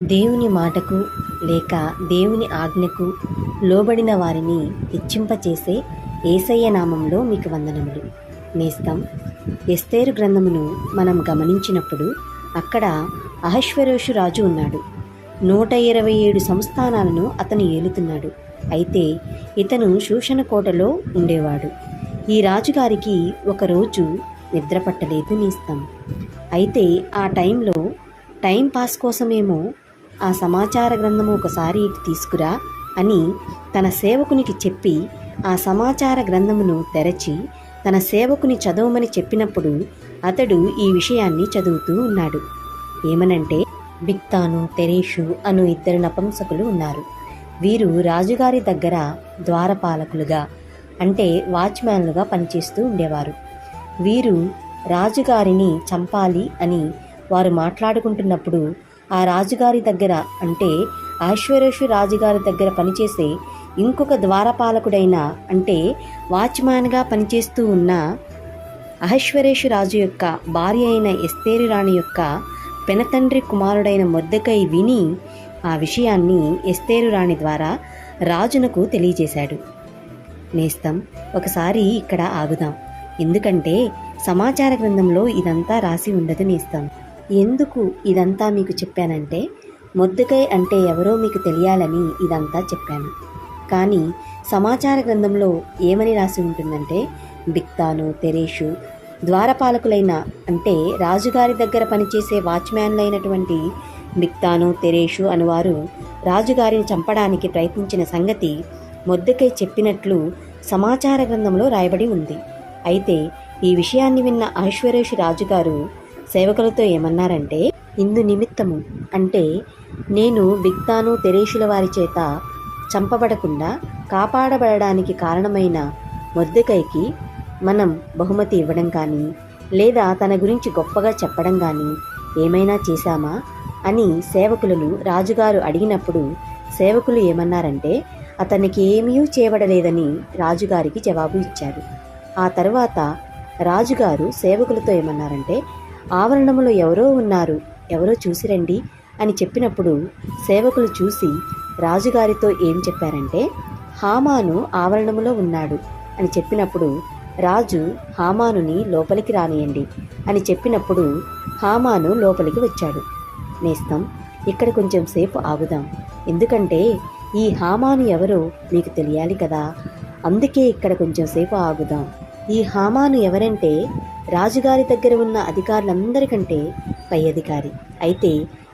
దేవుని మాటకు లేక దేవుని ఆజ్ఞకు లోబడిన వారిని హెచ్చింపచేసే యేసయ్య నామంలో మీకు వందనములు. నేస్తం, ఎస్తేరు గ్రంథమును మనం గమనించినప్పుడు అక్కడ అహష్వేరోషు రాజు ఉన్నాడు. 127 సంస్థానాలను అతను ఏలుతున్నాడు. అయితే ఇతను శూషణ కోటలో ఉండేవాడు. ఈ రాజుగారికి ఒకరోజు నిద్ర పట్టలేదు నేస్తం. అయితే ఆ టైంలో టైం పాస్ కోసమేమో ఆ సమాచార గ్రంథము ఒకసారి ఇటు తీసుకురా అని తన సేవకునికి చెప్పి ఆ సమాచార గ్రంథమును తెరచి తన సేవకుని చదవమని చెప్పినప్పుడు అతడు ఈ విషయాన్ని చదువుతూ ఉన్నాడు. ఏమనంటే, బిక్తాను, తెరేషు అను 2 నపుంసకులు ఉన్నారు. వీరు రాజుగారి దగ్గర ద్వారపాలకులుగా అంటే వాచ్మ్యాన్లుగా పనిచేస్తూ ఉండేవారు. వీరు రాజుగారిని చంపాలి అని వారు మాట్లాడుకుంటున్నప్పుడు ఆ రాజుగారి దగ్గర అంటే అహష్వేరోషు రాజుగారి దగ్గర పనిచేసే ఇంకొక ద్వారపాలకుడైన అంటే వాచ్మ్యాన్గా పనిచేస్తూ ఉన్న అహష్వేరోషు రాజు యొక్క భార్య అయిన ఎస్తేరు రాణి యొక్క పెనతండ్రి కుమారుడైన మొర్దెకై విని ఆ విషయాన్ని ఎస్తేరు రాణి ద్వారా రాజునకు తెలియజేశాడు. నేస్తం, ఒకసారి ఇక్కడ ఆగుదాం. ఎందుకంటే సమాచార గ్రంథంలో ఇదంతా రాసి ఉండదు నేస్తం. ఎందుకు ఇదంతా మీకు చెప్పానంటే, మొర్దెకై అంటే ఎవరో మీకు తెలియాలని ఇదంతా చెప్పాను. కానీ సమాచార గ్రంథంలో ఏమని రాసి ఉంటుందంటే, బిక్తాను, తెరేషు ద్వారపాలకులైన అంటే రాజుగారి దగ్గర పనిచేసే వాచ్మ్యాన్లైనటువంటి బిక్తాను, తెరేషు అనువారు రాజుగారిని చంపడానికి ప్రయత్నించిన సంగతి మొర్దెకై చెప్పినట్లు సమాచార గ్రంథంలో రాయబడి ఉంది. అయితే ఈ విషయాన్ని విన్న అహష్వేరోషు రాజుగారు సేవకులతో ఏమన్నారంటే, ఇందు నిమిత్తము అంటే నేను బిక్తాను, తెరేషుల వారి చేత చంపబడకుండా కాపాడబడడానికి కారణమైన మొర్దెకైకి మనం బహుమతి ఇవ్వడం కానీ లేదా తన గురించి గొప్పగా చెప్పడం కానీ ఏమైనా చేశామా అని సేవకులను రాజుగారు అడిగినప్పుడు సేవకులు ఏమన్నారంటే, అతనికి ఏమీ చేయబడలేదని రాజుగారికి జవాబు ఇచ్చారు. ఆ తర్వాత రాజుగారు సేవకులతో ఏమన్నారంటే, ఆవరణములో ఎవరో ఉన్నారు, ఎవరో చూసిరండి అని చెప్పినప్పుడు సేవకులు చూసి రాజుగారితో ఏం చెప్పారంటే, హామాను ఆవరణములో ఉన్నాడు అని చెప్పినప్పుడు రాజు హామానుని లోపలికి రానియండి అని చెప్పినప్పుడు హామాను లోపలికి వచ్చాడు. నేస్తం, ఇక్కడ కొంచెం సేపు ఆగుదాం. ఎందుకంటే ఈ హామాను ఎవరో మీకు తెలియాలి కదా. అందుకే ఇక్కడ కొంచెం సేపు ఆగుదాం. ఈ హామాను ఎవరంటే రాజుగారి దగ్గర ఉన్న అధికారులందరికంటే పై అధికారి. అయితే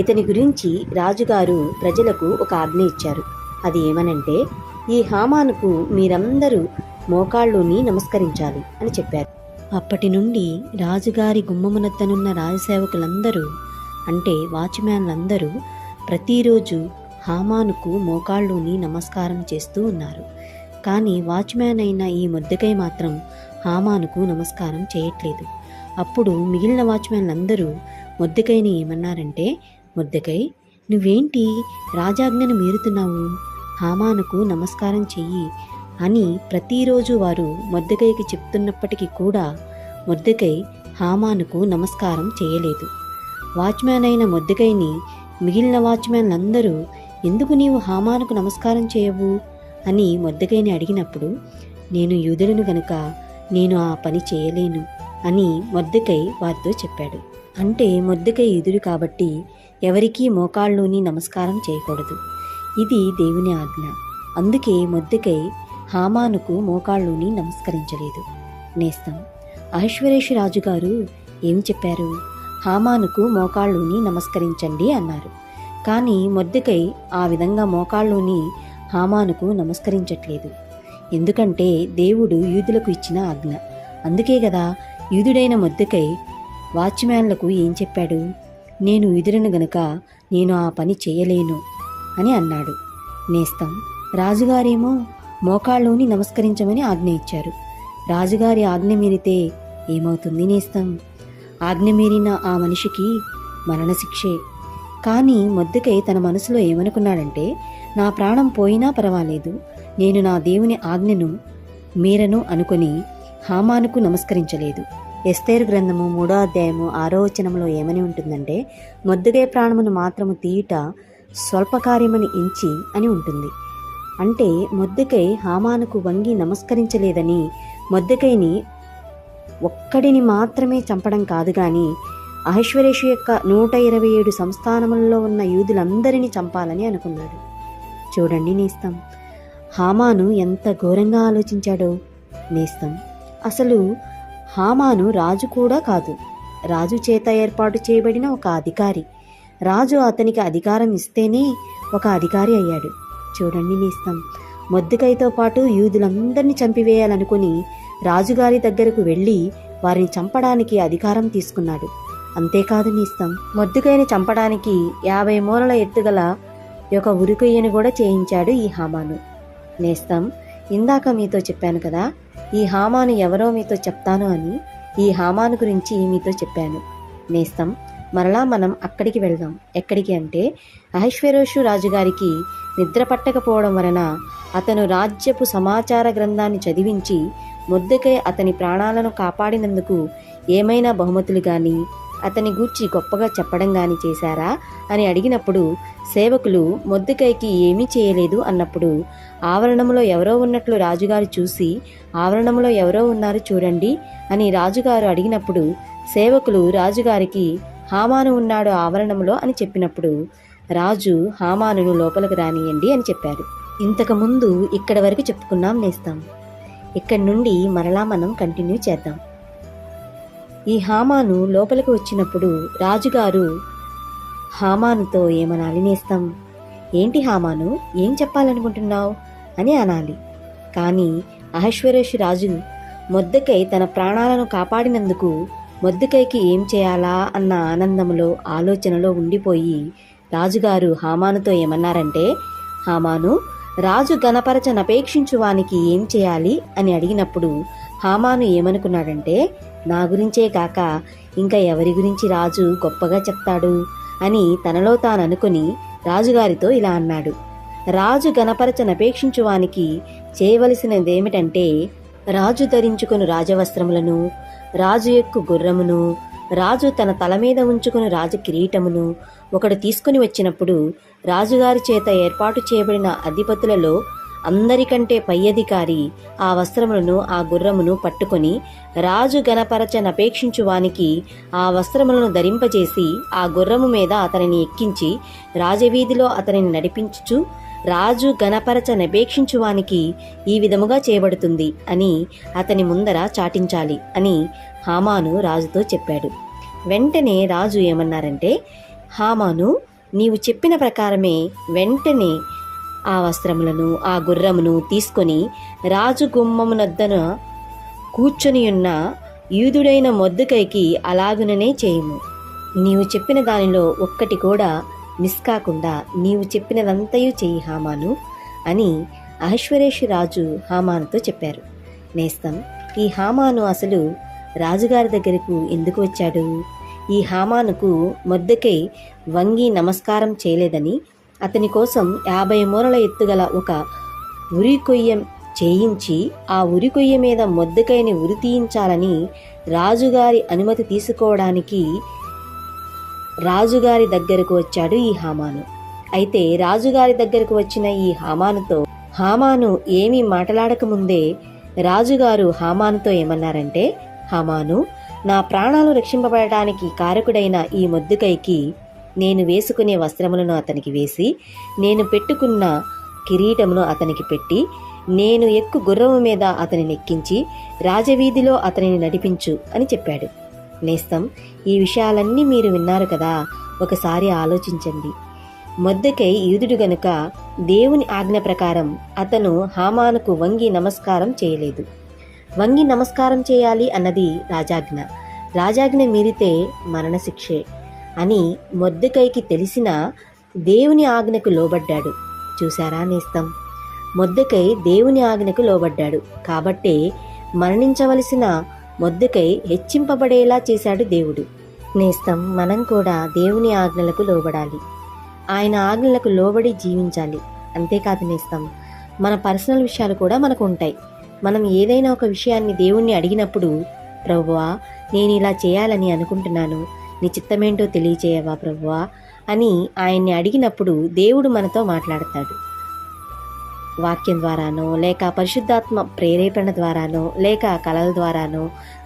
ఇతని గురించి రాజుగారు ప్రజలకు ఒక ఆజ్ఞ ఇచ్చారు. అది ఏమనంటే, ఈ హామానుకు మీరందరూ మోకాళ్ళుని నమస్కరించాలి అని చెప్పారు. అప్పటి నుండి రాజుగారి గుమ్మమునద్దనున్న రాజసేవకులందరూ అంటే వాచ్మ్యాన్లందరూ ప్రతిరోజు హామానుకు మోకాళ్ళుని నమస్కారం చేస్తూ ఉన్నారు. కానీ వాచ్మ్యాన్ అయిన ఈ మొర్దెకై మాత్రం హామానుకు నమస్కారం చేయట్లేదు. అప్పుడు మిగిలిన వాచ్మ్యాన్లందరూ మొర్దెకైని ఏమన్నారంటే, మొర్దెకై, నువ్వేంటి రాజాజ్ఞను మీరుతున్నావు? హామానుకు నమస్కారం చెయ్యి అని ప్రతిరోజు వారు మొర్దెకైకి చెప్తున్నప్పటికీ కూడా మొర్దెకై హామానుకు నమస్కారం చేయలేదు. వాచ్మ్యాన్ అయిన మొర్దెకైని మిగిలిన వాచ్మ్యాన్లందరూ, ఎందుకు నీవు హామానుకు నమస్కారం చేయవు అని మొర్దెకైని అడిగినప్పుడు, నేను యూదులను గనుక నేను ఆ పని చేయలేను అని మొర్దెకై వారితో చెప్పాడు. అంటే మొర్దెకై యూదుడు కాబట్టి ఎవరికీ మోకాళ్ళుని నమస్కారం చేయకూడదు. ఇది దేవుని ఆజ్ఞ. అందుకే మొర్దెకై హామానుకు మోకాళ్ళుని నమస్కరించలేదు. నేస్తం, అహష్వేరోషు రాజుగారు ఏం చెప్పారు? హామానుకు మోకాళ్ళుని నమస్కరించండి అన్నారు. కానీ మొర్దెకై ఆ విధంగా మోకాళ్ళుని హామానుకు నమస్కరించట్లేదు. ఎందుకంటే దేవుడు యూదులకు ఇచ్చిన ఆజ్ఞ. అందుకే కదా యూదుడైన మొర్దెకై వాచ్మ్యాన్లకు ఏం చెప్పాడు? నేను యూదుడను గనుక నేను ఆ పని చేయలేను అని అన్నాడు. నేస్తం, రాజుగారేమో మోకాళ్ళుని నమస్కరించమని ఆజ్ఞ ఇచ్చారు. రాజుగారి ఆజ్ఞ మీరితే ఏమవుతుంది నేస్తం? ఆజ్ఞ మీరిన ఆ మనిషికి మరణశిక్షే. కానీ మొర్దెకై తన మనసులో ఏమనుకున్నాడంటే, నా ప్రాణం పోయినా పర్వాలేదు, నేను నా దేవుని ఆజ్ఞను మీరను అనుకొని హామానుకు నమస్కరించలేదు. ఎస్తేరు గ్రంథము 3వ అధ్యాయము 6వ వచనంలో ఏమని ఉంటుందంటే, మొర్దెకై ప్రాణమును మాత్రము తీయుట స్వల్పకార్యమని ఎంచి అని ఉంటుంది. అంటే మొర్దెకై హామానుకు వంగి నమస్కరించలేదని, మొర్దెకైని ఒక్కడిని మాత్రమే చంపడం కాదు కానీ అహష్వేరోషు యొక్క 127 సంస్థానములలో ఉన్న యూదులందరినీ చంపాలని అనుకున్నాడు. చూడండి నేస్తం, హామాను ఎంత ఘోరంగా ఆలోచించాడో. నేస్తం, అసలు హామాను రాజు కూడా కాదు, రాజు చేత ఏర్పాటు చేయబడిన ఒక అధికారి. రాజు అతనికి అధికారం ఇస్తేనే ఒక అధికారి అయ్యాడు. చూడండి నేస్తం, మొర్దెకైతో పాటు యూదులందరినీ చంపివేయాలనుకుని రాజుగారి దగ్గరకు వెళ్ళి వారిని చంపడానికి అధికారం తీసుకున్నాడు. అంతేకాదు నేస్తం, మొర్దెకైని చంపడానికి 50 మూరల ఎత్తుగల ఒక ఉరికొయ్యను కూడా చేయించాడు ఈ హామాను. నేస్తం, ఇందాక మీతో చెప్పాను కదా, ఈ హామాను ఎవరో మీతో చెప్తాను అని. ఈ హామాను గురించి మీతో చెప్పాను. నేస్తం, మరలా మనం అక్కడికి వెళ్దాం. ఎక్కడికి అంటే, అహష్వేరోషు రాజుగారికి నిద్ర పట్టకపోవడం వలన అతను రాజ్యపు సమాచార గ్రంథాన్ని చదివించి మొర్దెకై అతని ప్రాణాలను కాపాడినందుకు ఏమైనా బహుమతులు కానీ అతని గూర్చి గొప్పగా చెప్పడం కానీ చేశారా అని అడిగినప్పుడు, సేవకులు మొర్దెకైకి ఏమీ చేయలేదు అన్నప్పుడు, ఆవరణంలో ఎవరో ఉన్నట్లు రాజుగారు చూసి, ఆవరణంలో ఎవరో ఉన్నారు చూడండి అని రాజుగారు అడిగినప్పుడు, సేవకులు రాజుగారికి హామాను ఉన్నాడు ఆవరణంలో అని చెప్పినప్పుడు, రాజు హామానును లోపలికి రానియండి అని చెప్పారు. ఇంతకుముందు ఇక్కడ వరకు చెప్పుకున్నాం నేస్తం. ఇక్కడి నుండి మరలా మనం కంటిన్యూ చేద్దాం. ఈ హామాను లోపలికి వచ్చినప్పుడు రాజుగారు హామానుతో ఏమనాలి నేస్తం? ఏంటి హామాను, ఏం చెప్పాలనుకుంటున్నావు అని అనాలి. కానీ అహష్వేరోషు రాజు మొర్దెకై తన ప్రాణాలను కాపాడినందుకు మొర్దెకైకి ఏం చేయాలా అన్న ఆనందంలో ఆలోచనలో ఉండిపోయి రాజుగారు హామానుతో ఏమన్నారంటే, హామాను, రాజు గణపరచనపేక్షించు వానికి ఏం చేయాలి అని అడిగినప్పుడు హామాను ఏమనుకున్నాడంటే, నా గురించే కాక ఇంకా ఎవరి గురించి రాజు గొప్పగా చెప్తాడు అని తనలో తాను అనుకుని రాజుగారితో ఇలా అన్నాడు. రాజు గణపరచనపేక్షించు వానికి చేయవలసినదేమిటంటే, రాజు ధరించుకుని రాజవస్త్రములను, రాజు ఎక్కు గుర్రమును, రాజు తన తల మీద ఉంచుకుని రాజ కిరీటమును ఒకడు తీసుకుని వచ్చినప్పుడు, రాజుగారి చేత ఏర్పాటు చేయబడిన అధిపతులలో అందరికంటే పై అధికారి ఆ వస్త్రములను ఆ గుర్రమును పట్టుకొని రాజు గణపరచనపేక్షించు వానికి ఆ వస్త్రములను ధరింపజేసి ఆ గుర్రము మీద అతనిని ఎక్కించి రాజవీధిలో అతనిని నడిపించుచు, రాజు గణపరచనపేక్షించు వానికి ఈ విధముగా చేయబడుతుంది అని అతని ముందర చాటించాలి అని హామాను రాజుతో చెప్పాడు. వెంటనే రాజు ఏమన్నారంటే, హామాను, నీవు చెప్పిన ప్రకారమే వెంటనే ఆ వస్త్రములను ఆ గుర్రమును తీసుకొని రాజు గుమ్మమునద్దన కూర్చొని ఉన్న యూదుడైన మొర్దెకైకి అలాగుననే చేయుము. నీవు చెప్పిన దానిలో ఒక్కటి కూడా మిస్ కాకుండా నీవు చెప్పినదంతయు చెయ్యి హామాను అని అహష్వేరోషు రాజు హామానుతో చెప్పారు. నేస్తం, ఈ హామాను అసలు రాజుగారి దగ్గరకు ఎందుకు వచ్చాడు? ఈ హామానుకు మొర్దెకై వంగి నమస్కారం చేయలేదని, అతని కోసం 50 మూరల ఎత్తుగల ఒక ఉరికొయ్య చేయించి ఆ ఉరికొయ్య మీద మొర్దెకైని ఉరి తీయించాలని రాజుగారి అనుమతి తీసుకోవడానికి రాజుగారి దగ్గరకు వచ్చాడు ఈ హామాను. అయితే రాజుగారి దగ్గరకు వచ్చిన ఈ హామానుతో హామాను ఏమీ మాట్లాడకముందే రాజుగారు హామానుతో ఏమన్నారంటే, హామాను, నా ప్రాణాలు రక్షింపబడటానికి కారకుడైన ఈ మొర్దెకైకి నేను వేసుకునే వస్త్రములను అతనికి వేసి, నేను పెట్టుకున్న కిరీటమును అతనికి పెట్టి, నేను ఎక్కు గుర్రము మీద అతనిని ఎక్కించి రాజవీధిలో అతనిని నడిపించు అని చెప్పాడు. నేస్తం, ఈ విషయాలన్నీ మీరు విన్నారు కదా, ఒకసారి ఆలోచించండి. మొర్దెకై యూదుడు గనుక దేవుని ఆజ్ఞ ప్రకారం అతను హామానుకు వంగి నమస్కారం చేయలేదు. వంగి నమస్కారం చేయాలి అన్నది రాజాజ్ఞ. రాజాజ్ఞ మీరితే మరణశిక్షే అని మొర్దెకైకి తెలిసిన దేవుని ఆజ్ఞకు లోబడ్డాడు. చూశారా నేస్తం, మొర్దెకై దేవుని ఆజ్ఞకు లోబడ్డాడు కాబట్టే మరణించవలసిన మొర్దెకై హెచ్చింపబడేలా చేశాడు దేవుడు. నేస్తం, మనం కూడా దేవుని ఆజ్ఞలకు లోబడాలి, ఆయన ఆజ్ఞలకు లోబడి జీవించాలి. అంతేకాదు నేస్తం, మన పర్సనల్ విషయాలు కూడా మనకు ఉంటాయి. మనం ఏదైనా ఒక విషయాన్ని దేవుణ్ణి అడిగినప్పుడు ప్రభువా, నేను ఇలా చేయాలని అనుకుంటున్నాను, నీ చిత్తమేంటో తెలియచేయవా ప్రభువా అని ఆయన్ని అడిగినప్పుడు దేవుడు మనతో మాట్లాడతాడు. వాక్యం ద్వారానో, లేక పరిశుద్ధాత్మ ప్రేరేపణ ద్వారానో, లేక కళల ద్వారానో,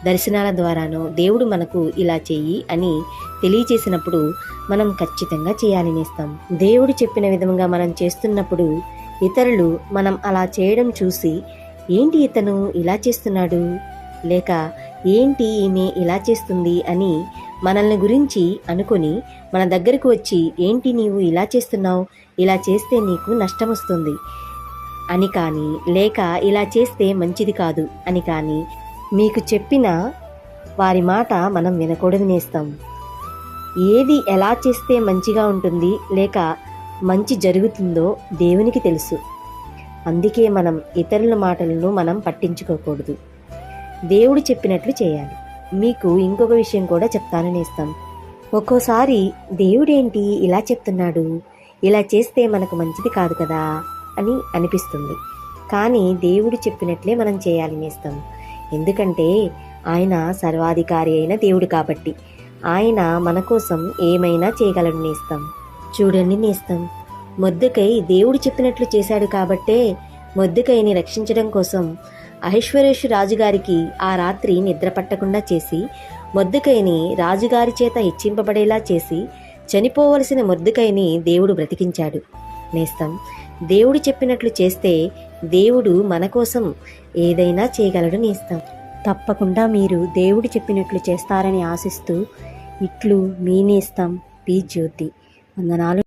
దర్శనాల ద్వారానో దేవుడు మనకు ఇలా చెయ్యి అని తెలియచేసినప్పుడు మనం ఖచ్చితంగా చేయాలి నేస్తం. దేవుడు చెప్పిన విధంగా మనం చేస్తున్నప్పుడు ఇతరులు మనం అలా చేయడం చూసి, ఏంటి ఇతను ఇలా చేస్తున్నాడు, లేక ఏంటి ఈమె ఇలా చేస్తుంది అని మనల్ని గురించి అనుకొని మన దగ్గరకు వచ్చి, ఏంటి నీవు ఇలా చేస్తున్నావు, ఇలా చేస్తే నీకు నష్టం వస్తుంది అని కానీ, లేక ఇలా చేస్తే మంచిది కాదు అని కానీ మీకు చెప్పిన వారి మాట మనం వినకూడదు నేస్తం. ఏది ఎలా చేస్తే మంచిగా ఉంటుంది, లేక మంచి జరుగుతుందో దేవునికి తెలుసు. అందుకే మనం ఇతరుల మాటలను మనం పట్టించుకోకూడదు, దేవుడు చెప్పినట్లు చేయాలి. మీకు ఇంకొక విషయం కూడా చెప్తాను నేస్తం. ఒక్కోసారి దేవుడేంటి ఇలా చెప్తున్నాడు, ఇలా చేస్తే మనకు మంచిది కాదు కదా అని అనిపిస్తుంది. కానీ దేవుడు చెప్పినట్లే మనం చేయాలి నేస్తం. ఎందుకంటే ఆయన సర్వాధికారి అయిన దేవుడు కాబట్టి ఆయన మన కోసం ఏమైనా చేయగలడు నేస్తం. చూడండి నేస్తం, మొర్దెకై దేవుడు చెప్పినట్లు చేశాడు కాబట్టే మొర్దెకైని రక్షించడం కోసం అహష్వేరోషు రాజుగారికి ఆ రాత్రి నిద్ర పట్టకుండా చేసి, మొర్దెకైని రాజుగారి చేత హెచ్చింపబడేలా చేసి, చనిపోవలసిన మొర్దెకైని దేవుడు బ్రతికించాడు నేస్తం. దేవుడు చెప్పినట్లు చేస్తే దేవుడు మన కోసం ఏదైనా చేయగలడు నేస్తం. తప్పకుండా మీరు దేవుడు చెప్పినట్లు చేస్తారని ఆశిస్తూ, ఇట్లు మీ నేస్తం పి జ్యోతి. వందనాలు.